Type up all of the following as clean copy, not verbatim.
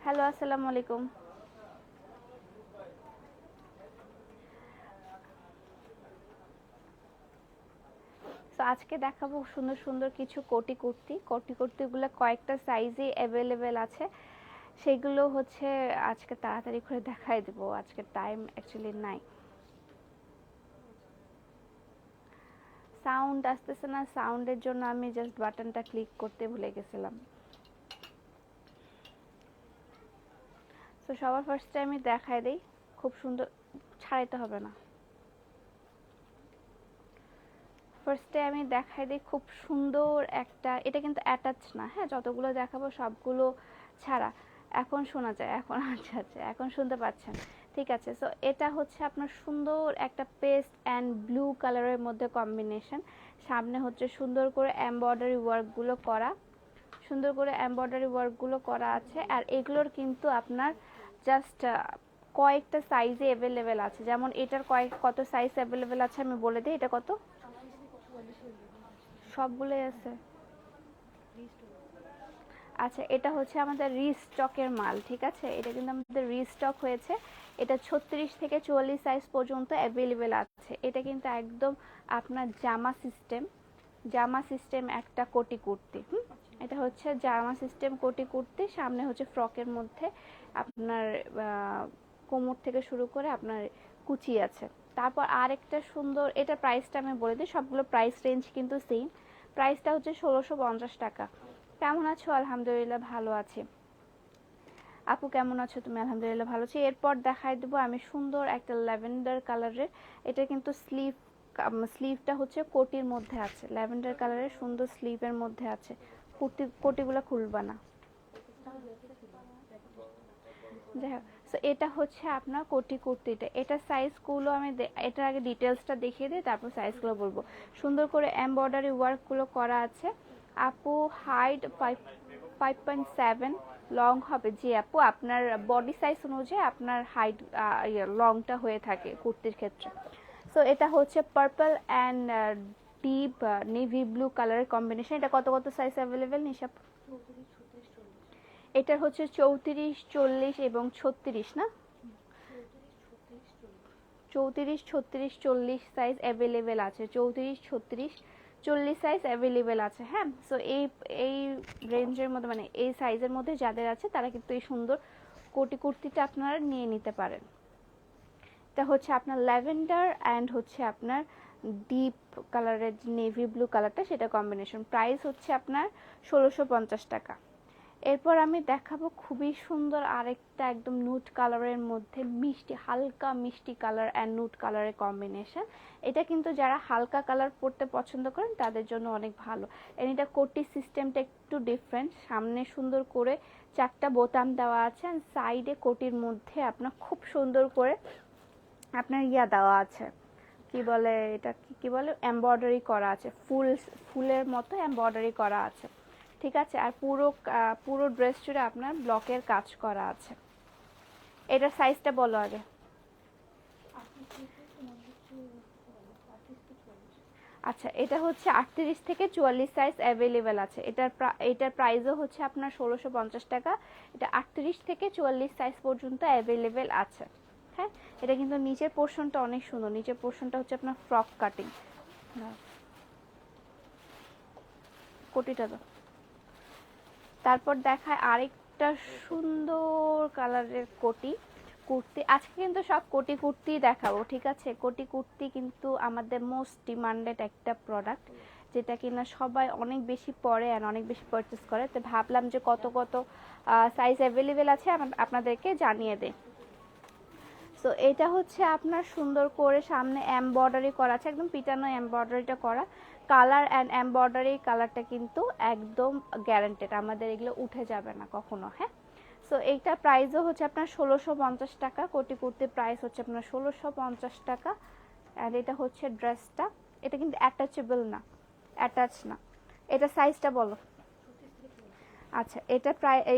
Hello, আসসালামু আলাইকুম। তো আজকে দেখাবো সুন্দর সুন্দর কিছু কোটি কুর্তি। কোটি কুর্তিগুলো কয়েকটা সাইজে অ্যাভেলেবেল আছে। সেগুলো হচ্ছে আজকে তাড়াতাড়ি করে দেখাই দেবো, আজকে টাইম অ্যাকচুয়ালি নাই। সাউন্ড আসতেছে না, সাউন্ডের জন্য আমি জাস্ট বাটনটা ক্লিক করতে ভুলে গেছিলাম। তো সবার ফার্স্টে আমি দেখাই দেই, খুব সুন্দর, ছাড়াইতে হবে না। ফার্স্টে আমি দেখাই দিই খুব সুন্দর একটা, এটা কিন্তু অ্যাটাচ না, হ্যাঁ, যতগুলো দেখাবো সবগুলো ছাড়া। এখন শোনা যায়, এখন আচ্ছা আচ্ছা এখন শুনতে পাচ্ছেন, ঠিক আছে। সো এটা হচ্ছে আপনার সুন্দর একটা পেস্ট অ্যান্ড ব্লু কালারের মধ্যে কম্বিনেশন। সামনে হচ্ছে সুন্দর করে এমব্রয়ডারি ওয়ার্কগুলো করা, সুন্দর করে এমব্রয়ডারি ওয়ার্কগুলো করা আছে। আর এগুলোর কিন্তু আপনার জাস্ট কয়েকটা সাইজে অ্যাভেলেবেল আছে। যেমন এটার কত সাইজ অ্যাভেলেবেল আছে আমি বলে দিই। এটা কত, সবগুলোই আছে। আচ্ছা, এটা হচ্ছে আমাদের রিস্টকের মাল, ঠিক আছে। এটা কিন্তু আমাদের রিস্টক হয়েছে। এটা 36 থেকে 44 সাইজ পর্যন্ত অ্যাভেলেবেল আছে। এটা কিন্তু একদম আপনার জামা সিস্টেম একটা কোটি কুর্তি। এটা হচ্ছে জামা সিস্টেম কোটি কুর্তি। সামনে হচ্ছে ফ্রকের মধ্যে আপনার কোমর থেকে শুরু করে আপনার কুচি আছে। তারপর আরেকটা সুন্দর, এটা প্রাইসটা আমি বলে দিই, সবগুলো প্রাইস রেঞ্জ কিন্তু সেম। প্রাইসটা হচ্ছে 1650 টাকা। কেমন আছো? আলহামদুলিল্লাহ ভালো আছি। আপু কেমন আছো তুমি? আলহামদুলিল্লাহ ভালো আছি। এরপর দেখাই দেবো আমি সুন্দর একটা ল্যাভেন্ডার কালারের। এটা কিন্তু স্লিভটা হচ্ছে কোটির মধ্যে আছে, ল্যাভেন্ডার কালারের সুন্দর স্লিভের মধ্যে আছে। কোটিগুলো খুলবা না, যাই হোক। সো এটা হচ্ছে আপনার কোটি কুর্তিটা। এটা সাইজগুলো আমি এটার আগে ডিটেলসটা দেখিয়ে দিই, তারপর সাইজগুলো বলবো। সুন্দর করে এমব্রয়ডারি ওয়ার্কগুলো করা আছে। আপু হাইট 5.7 লং হবে। জি আপু, আপনার বডি সাইজ অনুযায়ী আপনার হাইট লংটা হয়ে থাকে কুর্তির ক্ষেত্রে। সো এটা হচ্ছে purple and deep navy blue কালারের কম্বিনেশন। এটা কত কত সাইজ অ্যাভেলেবেল নিশাপ? এটার হচ্ছে 34, 40 এবং 36 না? 34, 36, 40 সাইজ অ্যাভেলেবেল আছে। 34, 36, 40 সাইজ অ্যাভেলেবেল আছে, হ্যাঁ। সো এই এই রেঞ্জের মধ্যে, মানে এই সাইজের মধ্যে যাদের আছে তারা কিন্তু এই সুন্দর কোটি কুর্তিটা আপনারা নিয়ে নিতে পারেন। এটা হচ্ছে আপনার ল্যাভেন্ডার অ্যান্ড হচ্ছে আপনার ডিপ কালারের নেভি ব্লু কালারটা, সেটা কম্বিনেশন। প্রাইস হচ্ছে আপনার 1650 টাকা। এরপর আমি দেখাবো খুবই সুন্দর আরেকটা একদম নুট কালারের মধ্যে মিষ্টি, হালকা মিষ্টি কালার অ্যান্ড নুট কালারের কম্বিনেশন। এটা কিন্তু যারা হালকা কালার পরতে পছন্দ করেন তাদের জন্য অনেক ভালো। এটা কোটি সিস্টেমটা একটু ডিফারেন্ট। সামনে সুন্দর করে 4টা বোতাম দেওয়া আছে, আর সাইডে কোটির মধ্যে আপনার খুব সুন্দর করে আপনার দেওয়া আছে, কি বলে এটা, কি বলে, এমব্রয়ডারি করা আছে, ফুলের মতো এমব্রয়ডারি করা আছে, ঠিক আছে। আর পুরো ড্রেস জুড়ে আপনার ব্লকের কাজ করা আছে। এটার সাইজটা বলো আগে। আচ্ছা, এটা হচ্ছে 38 থেকে 44 সাইজ অ্যাভেলেবেল আছে। এটার প্রাইসও হচ্ছে আপনার 1650 টাকা। এটা 38 থেকে 44 সাইজ পর্যন্ত অ্যাভেলেবেল আছে, হ্যাঁ। এটা কিন্তু নিচের পোর্শনটা অনেক সুন্দর। নিচের পোর্শনটা হচ্ছে আপনার ফ্রক কাটিং। কোটিটা তো তারপর দেখায় আরেকটা সুন্দর কালারের কুর্তি। আজকে কিন্তু সব কোটি কুর্তি দেখাবো, ঠিক আছে। কোটি কুর্তি কিন্তু আমাদের মোস্ট ডিমান্ডেড একটা প্রোডাক্ট, যেটা কিনা সবাই অনেক বেশি পরে আর অনেক বেশি পারচেস করে। তো ভাবলাম যে কত কত সাইজ অ্যাভেলেবেল আছে আপনাদেরকে জানিয়ে দেই। সো এটা হচ্ছে আপনার সুন্দর করে সামনে এমব্রয়ডারি করা আছে, একদম পিটানো এমব্রয়ডারিটা করা। কালার অ্যান্ড এমব্রয়ডারি কালারটা কিন্তু একদম গ্যারান্টেড, আমাদের এগুলো উঠে যাবে না কখনো, হ্যাঁ। সো এইটা প্রাইসও হচ্ছে আপনার 1650 টাকা। কোটি কুর্তির প্রাইস হচ্ছে আপনার 1650 টাকা। আর এটা হচ্ছে ড্রেসটা, এটা কিন্তু অ্যাটাচ না। এটা সাইজটা বলো। আচ্ছা,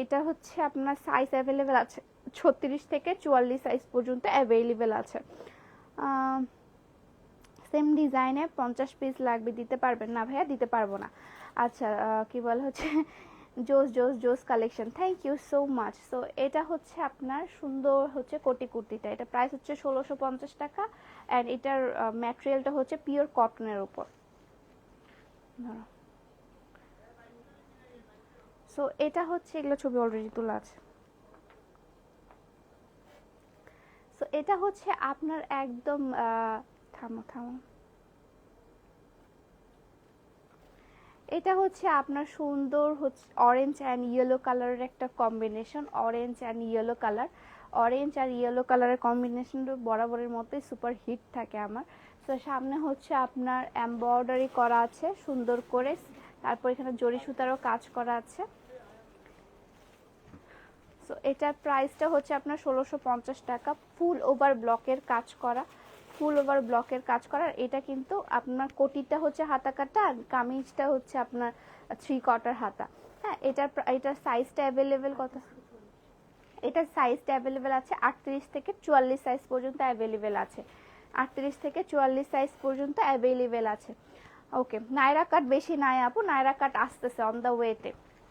এটা হচ্ছে আপনার সাইজ অ্যাভেলেবেল আছে 36 থেকে 44 সাইজ পর্যন্ত অ্যাভেলেবেল আছে। সেম ডিজাইনে 50 পিস লাগবে, দিতে পারবেন? না ভাইয়া, দিতে পারবো না। আচ্ছা, কি বলে হচ্ছে জোস জোস জোস collection, thank you so much. So এটা হচ্ছে আপনার সুন্দর হচ্ছে কোটি কুর্তিটা, এটা প্রাইস হচ্ছে 1650 টাকা অ্যান্ড এটার ম্যাটেরিয়ালটা হচ্ছে পিওর কটনের উপর। সো এটা হচ্ছে, এগুলো ছবি অলরেডি তোলা আছে। সো এটা হচ্ছে আপনার একদম থামো থামো, এটা হচ্ছে আপনার সুন্দর হচ্ছে অরেঞ্জ অ্যান্ড ইয়েলো কালারের একটা combination, orange and yellow colour, orange আর ইয়েলো কালারের কম্বিনেশনটা বরাবরের মতোই সুপার হিট থাকে আমার। তো সামনে হচ্ছে আপনার এমব্রয়ডারি করা আছে সুন্দর করে, তারপর এখানে জরি সুতারও কাজ করা আছে। সো এটার প্রাইসটা হচ্ছে আপনার 1650 টাকা, ফুল ওভার ব্লকের কাজ করা, ফুল ওভার ব্লকের কাজ করার। এটা কিন্তু আপনার কোটিটা হচ্ছে হাতা কাটা আর কামিজটা হচ্ছে আপনার 3/4 হাতা। হ্যাঁ, এটার সাইজটা অ্যাভেলেবেল কত, এটার সাইজটা অ্যাভেলেবেল আছে 38 থেকে 44 সাইজ পর্যন্ত অ্যাভেলেবেল আছে, 38 থেকে 44 সাইজ পর্যন্ত অ্যাভেলেবেল আছে। ওকে, নায়রা কাট বেশি নাই আপু, নায়রা কাট আসতেছে অন দ্য ওয়েতে,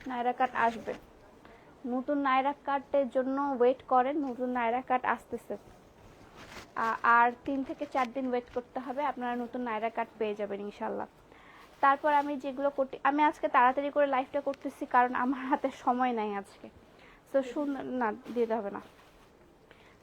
নায়রা কাট আসবে, নতুন নায়রা কাটের জন্য ওয়েট করেন, নতুন নায়রা কাট আসতেছে। আর 3 থেকে 4 দিন ওয়েট করতে হবে, আপনারা নতুন নায়রা কাট পেয়ে যাবেন ইনশাল্লাহ। তারপর আমি যেগুলো করতে, আমি আজকে তাড়াতাড়ি করে লাইভটা করতেছি কারণ আমার হাতে সময় নাই আজকে। তো সুন্দর না দিতে হবে না।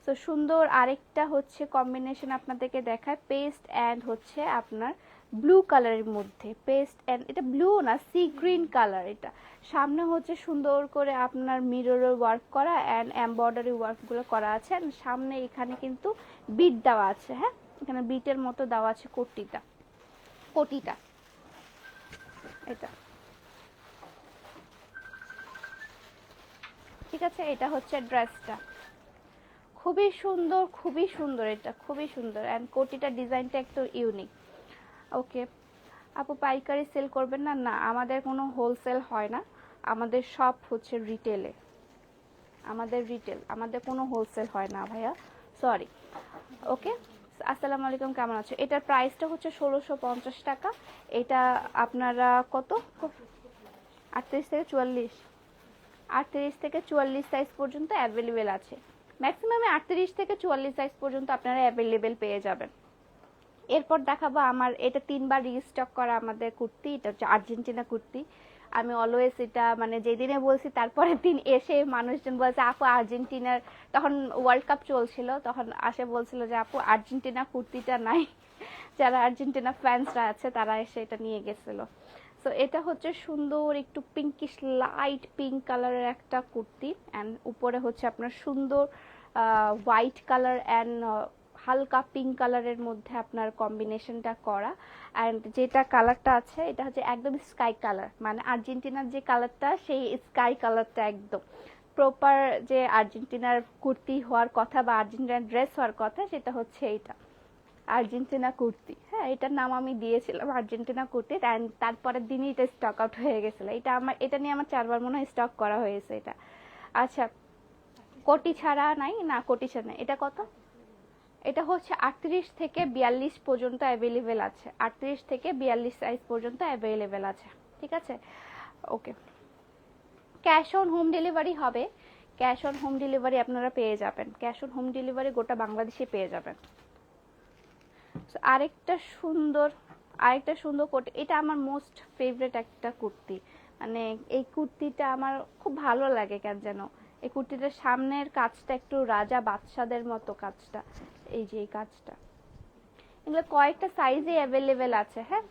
তো সুন্দর আরেকটা হচ্ছে কম্বিনেশন আপনাদেরকে দেখায়, পেস্ট অ্যান্ড হচ্ছে আপনার ব্লু কালারের মধ্যে, পেস্ট অ্যান্ড এটা ব্লু না সি গ্রিন কালার। এটা সামনে হচ্ছে সুন্দর করে আপনার মিররের ওয়ার্ক করা অ্যান্ড এমব্রয়ডারি ওয়ার্কগুলো করা আছে, সামনে এখানে কিন্তু বিট দেওয়া আছে। হ্যাঁ, এখানে বিটের মতো দেওয়া আছে কোটিটা, কোটিটা এটা ঠিক আছে। এটা হচ্ছে ড্রেসটা, খুবই সুন্দর, খুবই সুন্দর, এটা খুবই সুন্দর অ্যান্ড কোটিটা ডিজাইনটা একটু ইউনিক। ওকে আপু, পাইকারি সেল করবেন না? না, আমাদের কোনো হোলসেল হয় না, আমাদের সব হচ্ছে রিটেলে, আমাদের রিটেল, আমাদের কোনো হোলসেল হয় না ভাইয়া, সরি। ওকে, আসসালামু আলাইকুম, কেমন আছো? এটার প্রাইসটা হচ্ছে 1650 টাকা। এটা আপনারা কত, 38 থেকে 44, 38 থেকে 44 সাইজ পর্যন্ত অ্যাভেলেবেল আছে, ম্যাক্সিমাম 38 থেকে 44 সাইজ পর্যন্ত আপনারা অ্যাভেলেবেল পেয়ে যাবেন। এরপর দেখাবো আমার এটা 3বার রিস্টক করা আমাদের কুর্তি, এটা হচ্ছে আর্জেন্টিনা কুর্তি। আমি অলওয়েজ এটা মানে যেদিনে বলছি তারপরের দিন এসে মানুষজন বলছে আপু আর্জেন্টিনার, তখন ওয়ার্ল্ড কাপ চলছিল, তখন আসে বলছিল যে আপু আর্জেন্টিনা কুর্তিটা নাই, যারা আর্জেন্টিনা ফ্যান্সরা আছে তারা এসে এটা নিয়ে গেছিল। সো এটা হচ্ছে সুন্দর একটু পিঙ্কিশ লাইট পিঙ্ক কালারের একটা কুর্তি অ্যান্ড উপরে হচ্ছে আপনার সুন্দর হোয়াইট কালার অ্যান্ড হালকা পিঙ্ক কালারের মধ্যে আপনার কম্বিনেশনটা করা। অ্যান্ড যেটা কালারটা আছে এটা হচ্ছে একদম স্কাই কালার, মানে আর্জেন্টিনার যে কালারটা সেই স্কাই কালারটা একদম প্রপার, যে আর্জেন্টিনার কুর্তি হওয়ার কথা বা আর্জেন্টিনার ড্রেস হওয়ার কথা সেটা হচ্ছে এইটা আর্জেন্টিনা কুর্তি। হ্যাঁ, এটার নাম আমি দিয়েছিলাম আর্জেন্টিনা কুর্তি অ্যান্ড তারপরের দিনই এটা স্টক আউট হয়ে গেছিলো। এটা আমার, এটা নিয়ে আমার 4বার মনে হয় স্টক করা হয়েছে এটা। আচ্ছা, কোটি ছাড়া নাই? না, কোটি ছাড়া নাই। এটা কত? এটা হচ্ছে 38 থেকে 42 পর্যন্ত অ্যাভেলেবেল আছে, 38 থেকে 42 সাইজ পর্যন্ত অ্যাভেলেবেল আছে, ঠিক আছে। ওকে, ক্যাশ অন হোম ডেলিভারি হবে, ক্যাশ অন হোম ডেলিভারি আপনারা পেয়ে যাবেন, ক্যাশ অন হোম ডেলিভারি গোটা বাংলাদেশে পেয়ে যাবেন। আরেকটা সুন্দর, আরেকটা সুন্দর কোটি, এটা আমার মোস্ট ফেভারিট একটা কুর্তি, মানে এই কুর্তিটা আমার খুব ভালো লাগে কেন যেন, এই কুর্তিটার সামনের কাজটা একটু রাজা বাদশাদের মতো কাজটা, এই যে এই কাজটা, এগুলো কয়েকটা সাইজে অ্যাভেলেবেল আছে। হ্যাঁ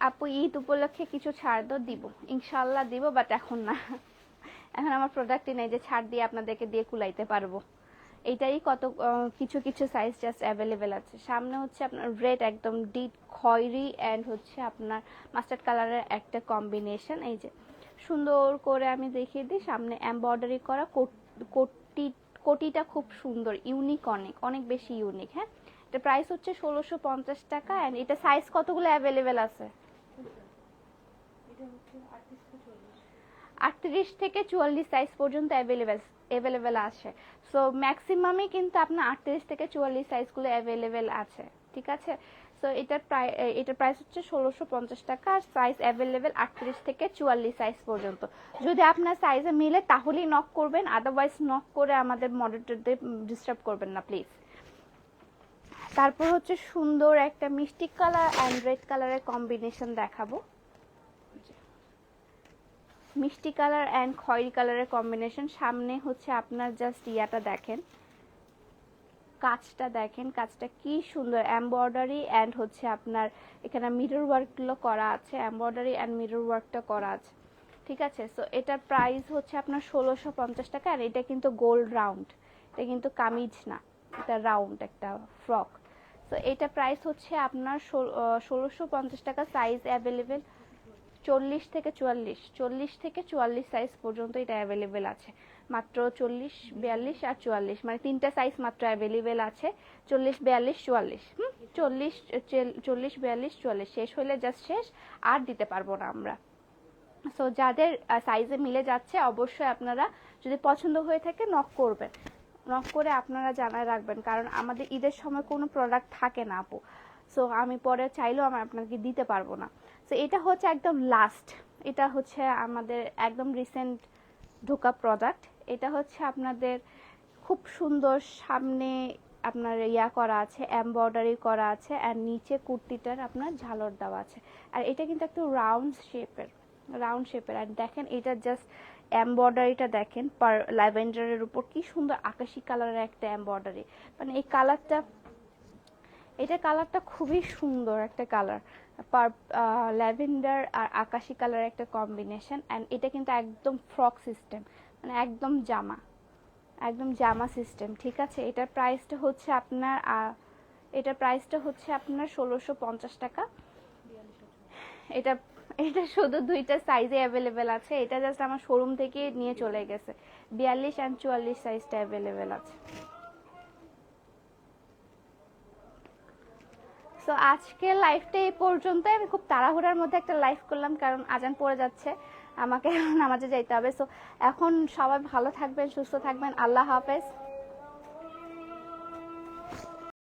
আপু, ঈদ উপলক্ষে কিছু ছাড় তো দিব, ইনশাল্লাহ দিব, বাট এখন না, এখন আমার প্রোডাক্টই নেই যে ছাড় দিয়ে আপনাদেরকে দিয়ে কুলাইতে পারবো। এইটাই কত কিছু কিছু সাইজ জাস্ট অ্যাভেলেবেল আছে। সামনে হচ্ছে আপনার রেড একদম ডিপ খয়েরি অ্যান্ড হচ্ছে আপনার মাস্টার্ড কালারের একটা কম্বিনেশন, এই যে সুন্দর করে আমি দেখিয়ে দিই, সামনে এমব্রয়ডারি করা কোটি, কোটিটা খুব সুন্দর, ইউনিক, অনেক অনেক বেশি ইউনিক। হ্যাঁ, এটা প্রাইস হচ্ছে 1650 টাকা অ্যান্ড এটা সাইজ কতগুলো অ্যাভেলেবেল আছে? 38 থেকে 44 সাইজ পর্যন্ত অ্যাভেলেবেল আছে। সো ম্যাক্সিমামই কিন্তু আপনার 38 থেকে 44 সাইজগুলো অ্যাভেলেবেল আছে, ঠিক আছে। সো সো এটার প্রাইস হচ্ছে 1650 টাকা। আর সাইজ অ্যাভেলেবেল 38 থেকে 44 সাইজ পর্যন্ত। যদি আপনার সাইজে মিলে তাহলেই নক করবেন, আদারওয়াইজ নক করে আমাদের মডারেটরদের ডিস্টার্ব করবেন না প্লিজ। তারপর হচ্ছে সুন্দর একটা মিষ্টি কালার অ্যান্ড রেড কালারের কম্বিনেশন দেখাবো। মিষ্টি কালার অ্যান্ড খয়েরি কালারের কম্বিনেশন। সামনে হচ্ছে আপনার জাস্ট ইয়াটা দেখেন, কাজটা দেখেন, কাজটা কি সুন্দর এমব্রয়ডারি অ্যান্ড হচ্ছে আপনার এখানে মিরর ওয়ার্কগুলো করা আছে, এমব্রয়ডারি অ্যান্ড মিরর ওয়ার্কটা করা আছে, ঠিক আছে। সো এটার প্রাইস হচ্ছে আপনার 1650 টাকা। আর এটা কিন্তু গোল্ড রাউন্ড, এটা কিন্তু কামিজ না, এটা রাউন্ড একটা ফ্রক। সো এটা প্রাইস হচ্ছে আপনার 1650 টাকা। সাইজ অ্যাভেলেবেল 40 থেকে 44 সাইজ পর্যন্ত এটা অ্যাভেলেবেল আছে। মাত্র 40, 42 আর 44, মানে তিনটা সাইজ মাত্র অ্যাভেলেবেল আছে। 40, 42, 44, 40, 42, 44 শেষ হলে জাস্ট শেষ, আর দিতে পারবো না আমরা। সো যাদের সাইজে মিলে যাচ্ছে অবশ্যই আপনারা যদি পছন্দ হয়ে থাকে নক করবেন, নক করে আপনারা জানায় রাখবেন, কারণ আমাদের ঈদের সময় কোনো প্রোডাক্ট থাকে না আপু। সো আমি পরে চাইলেও আমি আপনাকে দিতে পারবো না। সো এটা হচ্ছে একদম লাস্ট, এটা হচ্ছে আমাদের একদম রিসেন্ট ঢোকা প্রোডাক্ট। এটা হচ্ছে আপনাদের খুব সুন্দর, সামনে আপনার ইয়া করা আছে, এমব্রয়ডারি করা আছে, আর নিচে কুর্তিটার আপনার ঝালর দেওয়া আছে। আর এটা কিন্তু একটু রাউন্ড শেপের, আর দেখেন এটা জাস্ট এমব্রয়ডারিটা দেখেন, পার ল্যাভেন্ডারের উপর কি সুন্দর আকাশি কালারের একটা এমব্রয়ডারি, মানে এই কালারটা, এটা কালারটা খুবই সুন্দর একটা কালার, ল্যাভেন্ডার আর আকাশি কালারের একটা কম্বিনেশন। অ্যান্ড এটা কিন্তু একদম ফ্রক সিস্টেম, মানে একদম জামা সিস্টেম, ঠিক আছে। এটার প্রাইসটা হচ্ছে আপনার 1650 টাকা। এটা এটা শুধু দুইটা সাইজে অ্যাভেলেবেল আছে, এটা জাস্ট আমার শোরুম থেকে নিয়ে চলে গেছে। 42 অ্যান্ড 44 সাইজটা অ্যাভেলেবেল আছে। সো আজকে লাইভটা এই পর্যন্তই। আমি খুব তাড়াহুড়ার মধ্যে একটা লাইভ করলাম, কারণ আজান পড়ে যাচ্ছে, আমাকে নামাজে যাইতে হবে। সো এখন সবাই ভালো থাকবেন, সুস্থ থাকবেন, আল্লাহ হাফেজ।